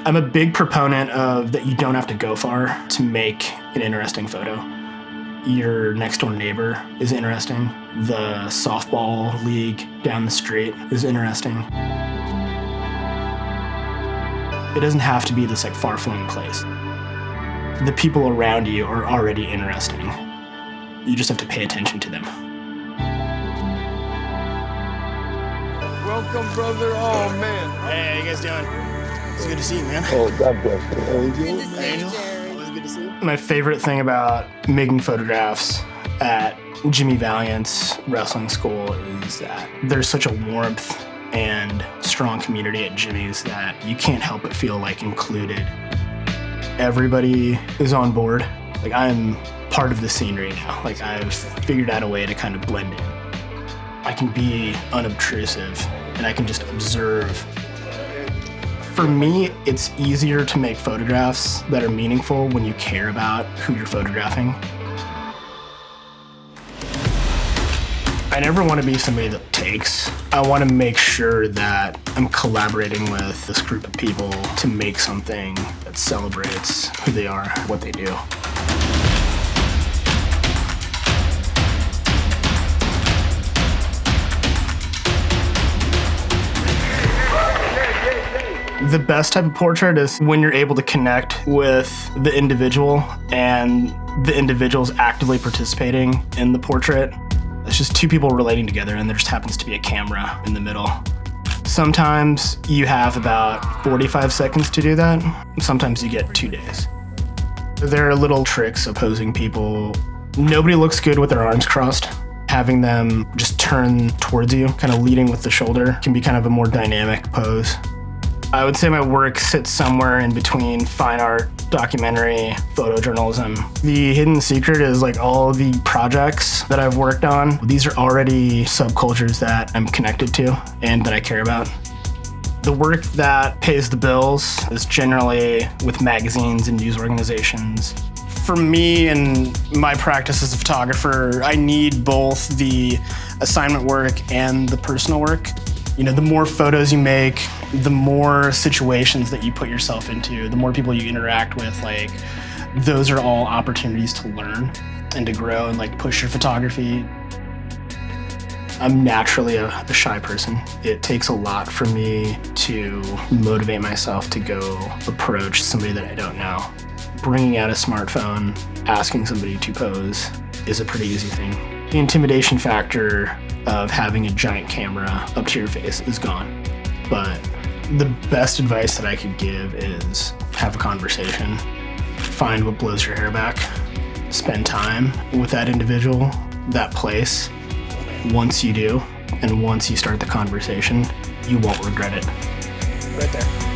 I'm a big proponent of that you don't have to go far to make an interesting photo. Your next door neighbor is interesting. The softball league down the street is interesting. It doesn't have to be this like far-flung place. The people around you are already interesting. You just have to pay attention to them. Welcome, brother. Oh, man. Hey, how you guys doing? It's good to see you, man. Oh, God bless you. Angel. Good to see you, Jared. Always good to see you. My favorite thing about making photographs at Jimmy Valiant's wrestling school is that there's such a warmth and strong community at Jimmy's that you can't help but feel like included. Everybody is on board. Like, I'm part of the scene right now. Like, I've figured out a way to kind of blend in. I can be unobtrusive and I can just observe. For me, it's easier to make photographs that are meaningful when you care about who you're photographing. I never want to be somebody that takes. I want to make sure that I'm collaborating with this group of people to make something that celebrates who they are, what they do. The best type of portrait is when you're able to connect with the individual and the individual's actively participating in the portrait. It's just two people relating together and there just happens to be a camera in the middle. Sometimes you have about 45 seconds to do that. Sometimes you get 2 days. There are little tricks of posing people. Nobody looks good with their arms crossed. Having them just turn towards you, kind of leading with the shoulder, can be kind of a more dynamic pose. I would say my work sits somewhere in between fine art, documentary, photojournalism. The hidden secret is like all the projects that I've worked on. These are already subcultures that I'm connected to and that I care about. The work that pays the bills is generally with magazines and news organizations. For me and my practice as a photographer, I need both the assignment work and the personal work. You know, the more photos you make, the more situations that you put yourself into, the more people you interact with, like, those are all opportunities to learn and to grow and like push your photography. I'm naturally a shy person. It takes a lot for me to motivate myself to go approach somebody that I don't know. Bringing out a smartphone, asking somebody to pose is a pretty easy thing. The intimidation factor of having a giant camera up to your face is gone. But the best advice that I could give is have a conversation. Find what blows your hair back. Spend time with that individual, that place. Once you do, and once you start the conversation, you won't regret it. Right there.